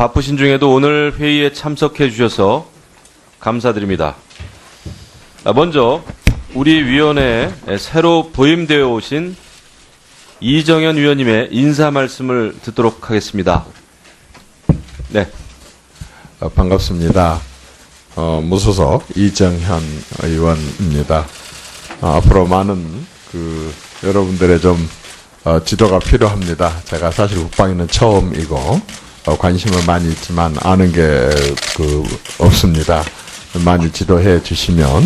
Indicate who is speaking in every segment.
Speaker 1: 바쁘신 중에도 오늘 회의에 참석해 주셔서 감사드립니다. 먼저 우리 위원회에 새로 보임되어 오신 이정현 위원님의 인사 말씀을 듣도록 하겠습니다. 네.
Speaker 2: 반갑습니다. 무소속 이정현 의원입니다. 앞으로 많은 여러분들의 좀 지도가 필요합니다. 제가 사실 국방위는 처음이고 관심은 많이 있지만 아는 게 없습니다. 많이 지도해 주시면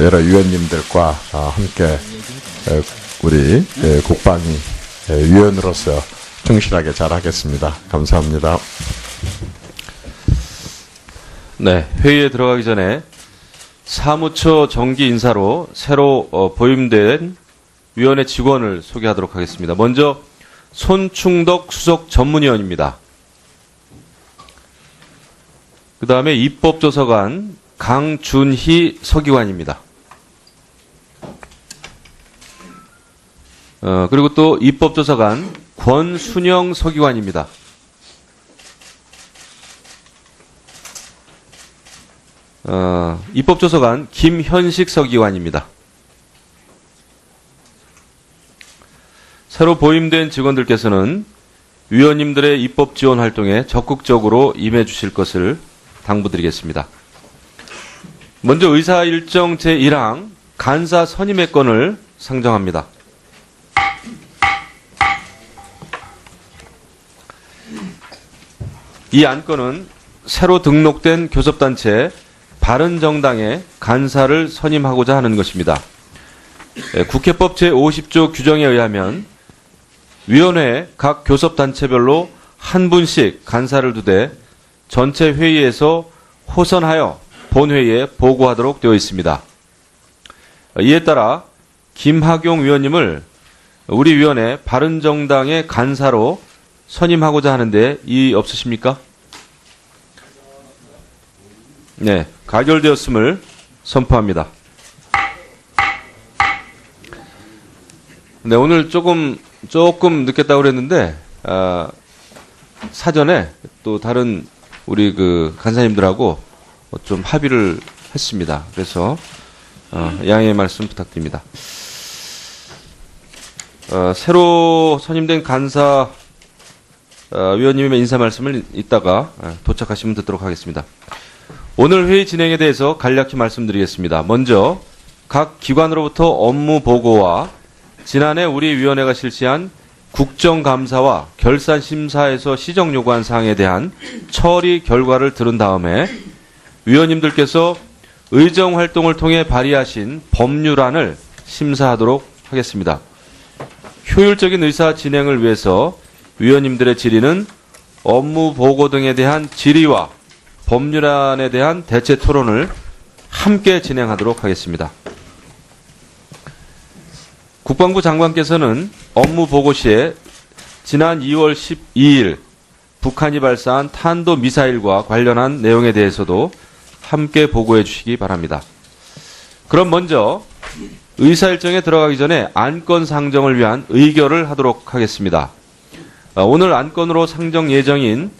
Speaker 2: 여러 위원님들과 함께 우리 국방위 위원으로서 충실하게 잘하겠습니다. 감사합니다.
Speaker 1: 네, 회의에 들어가기 전에 사무처 정기 인사로 새로 보임된 위원회 직원을 소개하도록 하겠습니다. 먼저 손충덕 수석 전문위원입니다. 그 다음에 입법조서관 강준희 서기관입니다. 그리고 또 입법조서관 권순영 서기관입니다. 입법조서관 김현식 서기관입니다. 새로 보임된 직원들께서는 위원님들의 입법 지원 활동에 적극적으로 임해 주실 것을 당부드리겠습니다. 먼저 의사일정 제1항 간사 선임의 건을 상정합니다. 이 안건은 새로 등록된 교섭단체 바른정당의 간사를 선임하고자 하는 것입니다. 국회법 제50조 규정에 의하면 위원회에 각 교섭단체별로 한 분씩 간사를 두되 전체 회의에서 호선하여 본회의에 보고하도록 되어 있습니다. 이에 따라 김학용 위원님을 우리 위원회 바른정당의 간사로 선임하고자 하는데 이의 없으십니까? 네, 가결되었음을 선포합니다. 네, 오늘 조금 늦겠다고 그랬는데 사전에 또 다른 우리 간사님들하고 좀 합의를 했습니다. 그래서 양해의 말씀 부탁드립니다. 새로 선임된 간사 위원님의 인사 말씀을 이따가 도착하시면 듣도록 하겠습니다. 오늘 회의 진행에 대해서 간략히 말씀드리겠습니다. 먼저 각 기관으로부터 업무 보고와 지난해 우리 위원회가 실시한 국정감사와 결산심사에서 시정 요구한 사항에 대한 처리 결과를 들은 다음에 위원님들께서 의정활동을 통해 발의하신 법률안을 심사하도록 하겠습니다. 효율적인 의사 진행을 위해서 위원님들의 질의는 업무 보고 등에 대한 질의와 법률안에 대한 대체 토론을 함께 진행하도록 하겠습니다. 국방부 장관께서는 업무 보고 시에 지난 2월 12일 북한이 발사한 탄도미사일과 관련한 내용에 대해서도 함께 보고해 주시기 바랍니다. 그럼 먼저 의사일정에 들어가기 전에 안건 상정을 위한 의결을 하도록 하겠습니다. 오늘 안건으로 상정 예정인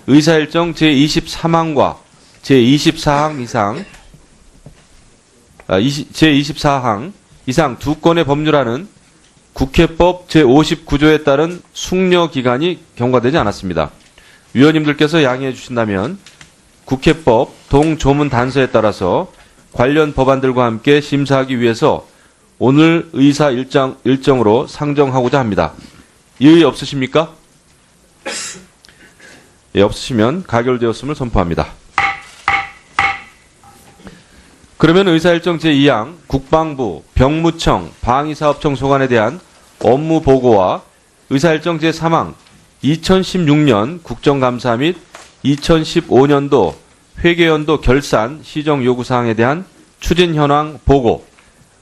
Speaker 1: 의사일정 제23항과 제24항 이상 두 건의 법률안은 국회법 제59조에 따른 숙려 기간이 경과되지 않았습니다. 위원님들께서 양해해 주신다면 국회법 동조문 단서에 따라서 관련 법안들과 함께 심사하기 위해서 오늘 의사 일정으로 상정하고자 합니다. 이의 없으십니까? 예, 없으시면 가결되었음을 선포합니다. 그러면 의사일정 제2항 국방부, 병무청, 방위사업청 소관에 대한 업무 보고와 의사일정 제3항 2016년 국정감사 및 2015년도 회계연도 결산 시정 요구사항에 대한 추진 현황 보고,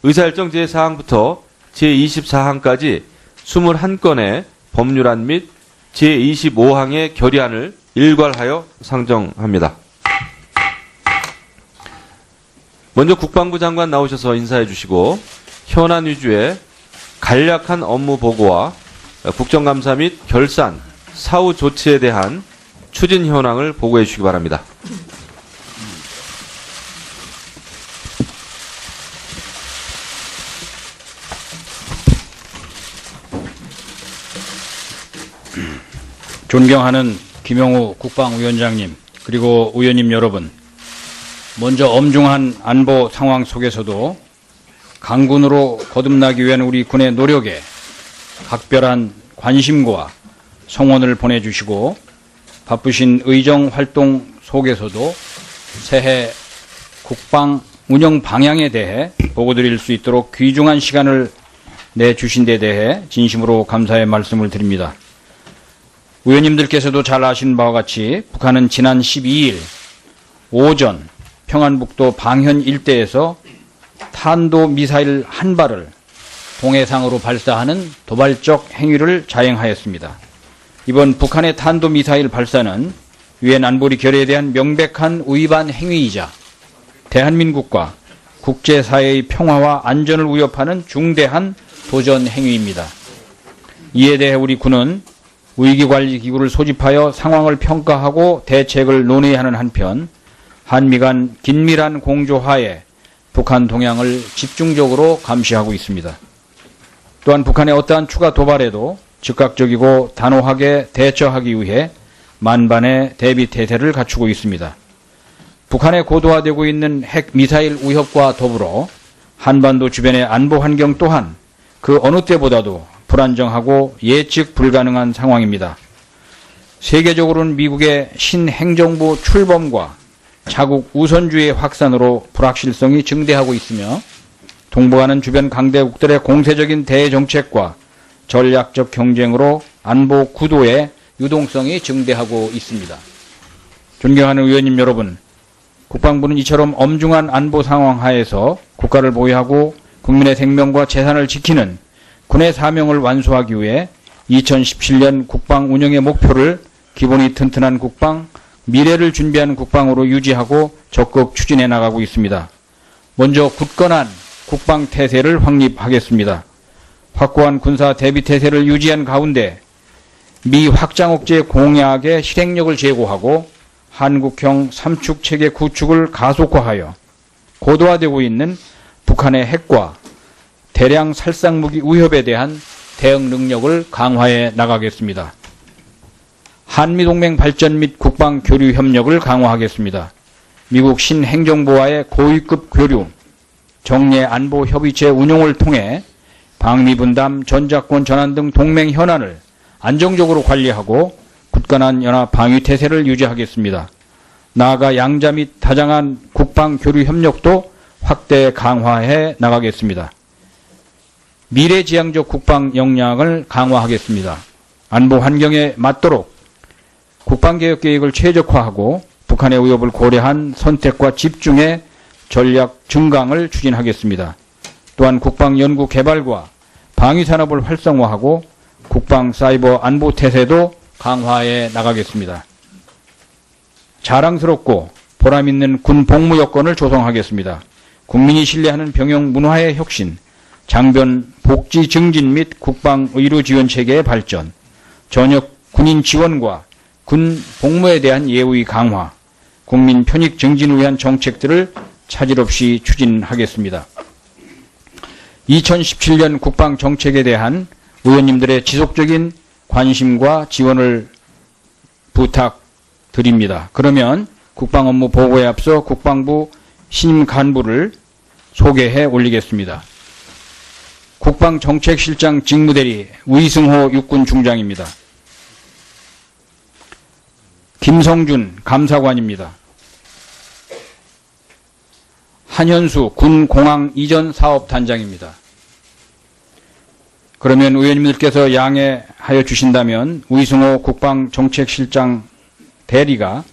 Speaker 1: 의사일정 제4항부터 제24항까지 21건의 법률안 및 제25항의 결의안을 일괄하여 상정합니다. 먼저 국방부 장관 나오셔서 인사해 주시고 현안 위주의 간략한 업무 보고와 국정감사 및 결산, 사후 조치에 대한 추진 현황을 보고해 주시기 바랍니다.
Speaker 3: 존경하는 김영우 국방위원장님, 그리고 의원님 여러분, 먼저 엄중한 안보 상황 속에서도 강군으로 거듭나기 위한 우리 군의 노력에 각별한 관심과 성원을 보내주시고 바쁘신 의정 활동 속에서도 새해 국방 운영 방향에 대해 보고드릴 수 있도록 귀중한 시간을 내주신 데 대해 진심으로 감사의 말씀을 드립니다. 의원님들께서도 잘 아시는 바와 같이 북한은 지난 12일 오전 평안북도 방현 일대에서 탄도미사일 한 발을 동해상으로 발사하는 도발적 행위를 자행하였습니다. 이번 북한의 탄도미사일 발사는 유엔 안보리 결의에 대한 명백한 위반 행위이자 대한민국과 국제사회의 평화와 안전을 위협하는 중대한 도전 행위입니다. 이에 대해 우리 군은 위기관리기구를 소집하여 상황을 평가하고 대책을 논의해야 하는 한편 한미 간 긴밀한 공조하에 북한 동향을 집중적으로 감시하고 있습니다. 또한 북한의 어떠한 추가 도발에도 즉각적이고 단호하게 대처하기 위해 만반의 대비 태세를 갖추고 있습니다. 북한에 고도화되고 있는 핵 미사일 위협과 더불어 한반도 주변의 안보 환경 또한 그 어느 때보다도 불안정하고 예측 불가능한 상황입니다. 세계적으로는 미국의 신행정부 출범과 자국 우선주의 확산으로 불확실성이 증대하고 있으며 동북아는 주변 강대국들의 공세적인 대정책과 전략적 경쟁으로 안보 구도의 유동성이 증대하고 있습니다. 존경하는 의원님 여러분, 국방부는 이처럼 엄중한 안보 상황 하에서 국가를 보유하고 국민의 생명과 재산을 지키는 군의 사명을 완수하기 위해 2017년 국방 운영의 목표를 기본이 튼튼한 국방, 미래를 준비하는 국방으로 유지하고 적극 추진해 나가고 있습니다. 먼저 굳건한 국방 태세를 확립하겠습니다. 확고한 군사 대비 태세를 유지한 가운데 미 확장 억제 공약의 실행력을 제고하고 한국형 삼축 체계 구축을 가속화하여 고도화되고 있는 북한의 핵과 대량 살상무기 위협에 대한 대응 능력을 강화해 나가겠습니다. 한미동맹 발전 및 국방 교류 협력을 강화하겠습니다. 미국 신행정부와의 고위급 교류, 정례 안보 협의체 운용을 통해 방위 분담, 전작권 전환 등 동맹 현안을 안정적으로 관리하고 굳건한 연합 방위 태세를 유지하겠습니다. 나아가 양자 및 다장한 국방 교류 협력도 확대 강화해 나가겠습니다. 미래지향적 국방 역량을 강화하겠습니다. 안보 환경에 맞도록 국방개혁 계획을 최적화하고 북한의 위협을 고려한 선택과 집중의 전략 증강을 추진하겠습니다. 또한 국방 연구 개발과 방위 산업을 활성화하고 국방 사이버 안보 태세도 강화해 나가겠습니다. 자랑스럽고 보람 있는 군 복무 여건을 조성하겠습니다. 국민이 신뢰하는 병영 문화의 혁신, 장변 복지 증진 및 국방 의료 지원 체계의 발전, 전역 군인 지원과 군 복무에 대한 예의 강화, 국민 편익 증진을 위한 정책들을 차질 없이 추진하겠습니다. 2017년 국방 정책에 대한 의원님들의 지속적인 관심과 지원을 부탁드립니다. 그러면 국방 업무 보고에 앞서 국방부 신임 간부를 소개해 올리겠습니다. 국방정책실장 직무대리 위승호 육군중장입니다. 김성준 감사관입니다. 한현수 군공항 이전 사업단장입니다. 그러면 의원님들께서 양해하여 주신다면 위승호 국방정책실장 대리가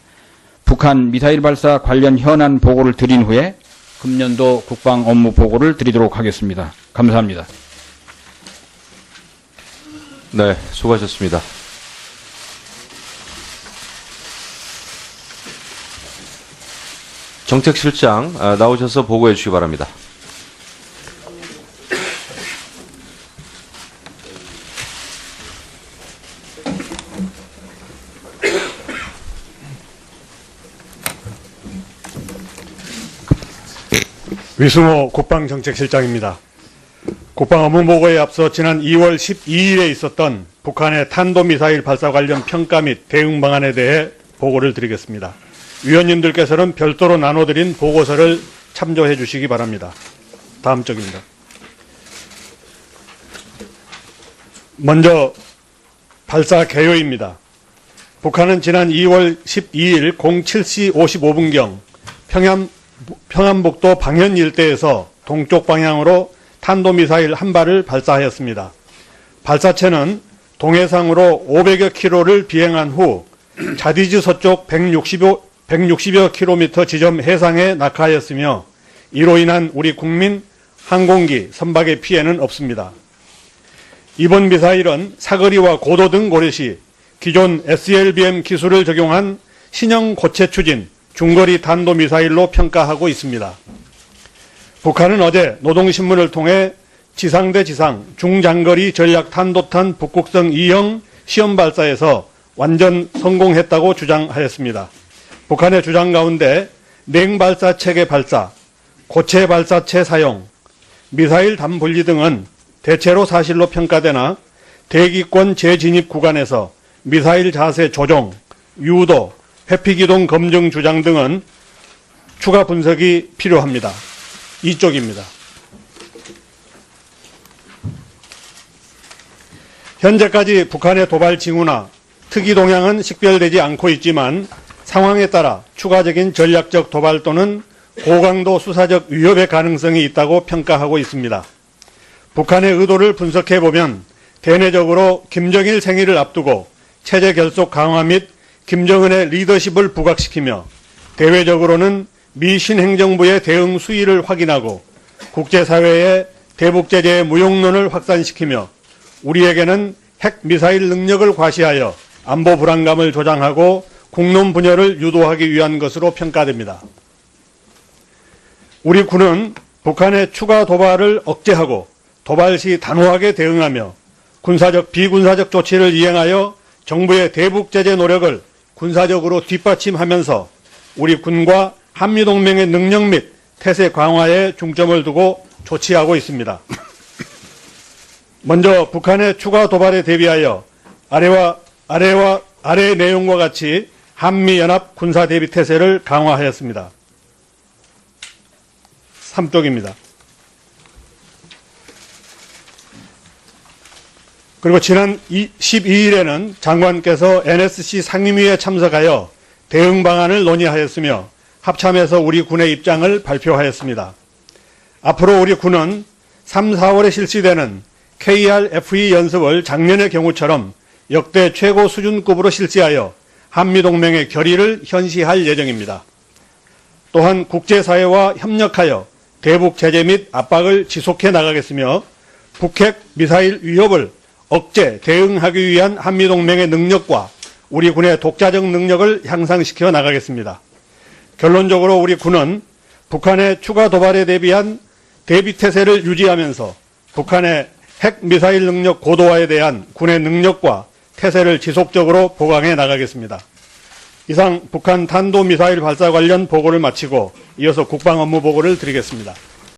Speaker 3: 북한 미사일 발사 관련 현안 보고를 드린 후에 금년도 국방 업무 보고를 드리도록 하겠습니다. 감사합니다.
Speaker 1: 네, 수고하셨습니다. 정책실장 나오셔서 보고해 주시기 바랍니다.
Speaker 4: 위승호 국방정책실장입니다. 국방업무보고에 앞서 지난 2월 12일에 있었던 북한의 탄도미사일 발사 관련 평가 및 대응 방안에 대해 보고를 드리겠습니다. 위원님들께서는 별도로 나눠드린 보고서를 참조해 주시기 바랍니다. 다음 쪽입니다. 먼저 발사 개요입니다. 북한은 지난 2월 12일 07시 55분경 평안북도 방현 일대에서 동쪽 방향으로 탄도미사일 한 발을 발사하였습니다. 발사체는 동해상으로 500여 킬로를 비행한 후 자디즈 서쪽 160여 킬로미터 지점 해상에 낙하하였으며 이로 인한 우리 국민 항공기 선박의 피해는 없습니다. 이번 미사일은 사거리와 고도 등 고려 시 기존 SLBM 기술을 적용한 신형 고체 추진 중거리 탄도미사일로 평가하고 있습니다. 북한은 어제 노동신문을 통해 지상대 지상 중장거리 전략 탄도탄 북극성 2형 시험 발사에서 완전 성공했다고 주장하였습니다. 북한의 주장 가운데 냉발사 체계 발사, 고체 발사체 사용, 미사일 담 분리 등은 대체로 사실로 평가되나 대기권 재진입 구간에서 미사일 자세 조정, 유도, 회피기동 검증 주장 등은 추가 분석이 필요합니다. 이쪽입니다. 현재까지 북한의 도발 징후나 특이 동향은 식별되지 않고 있지만 상황에 따라 추가적인 전략적 도발 또는 고강도 수사적 위협의 가능성이 있다고 평가하고 있습니다. 북한의 의도를 분석해보면 대내적으로 김정일 생일을 앞두고 체제 결속 강화 및 김정은의 리더십을 부각시키며 대외적으로는 미 신행정부의 대응 수위를 확인하고 국제사회의 대북제재의 무용론을 확산시키며 우리에게는 핵미사일 능력을 과시하여 안보 불안감을 조장하고 국론 분열을 유도하기 위한 것으로 평가됩니다. 우리 군은 북한의 추가 도발을 억제하고 도발 시 단호하게 대응하며 군사적 비군사적 조치를 이행하여 정부의 대북제재 노력을 군사적으로 뒷받침하면서 우리 군과 한미동맹의 능력 및 태세 강화에 중점을 두고 조치하고 있습니다. 먼저 북한의 추가 도발에 대비하여 아래 내용과 같이 한미연합 군사대비 태세를 강화하였습니다. 3쪽입니다. 그리고 지난 12일에는 장관께서 NSC 상임위에 참석하여 대응 방안을 논의하였으며 합참에서 우리 군의 입장을 발표하였습니다. 앞으로 우리 군은 3, 4월에 실시되는 KRFE 연습을 작년의 경우처럼 역대 최고 수준급으로 실시하여 한미동맹의 결의를 현시할 예정입니다. 또한 국제사회와 협력하여 대북 제재 및 압박을 지속해 나가겠으며 북핵 미사일 위협을 억제, 대응하기 위한 한미동맹의 능력과 우리 군의 독자적 능력을 향상시켜 나가겠습니다. 결론적으로 우리 군은 북한의 추가 도발에 대비한 대비태세를 유지하면서 북한의 핵미사일 능력 고도화에 대한 군의 능력과 태세를 지속적으로 보강해 나가겠습니다. 이상 북한 탄도미사일 발사 관련 보고를 마치고 이어서 국방업무보고를 드리겠습니다.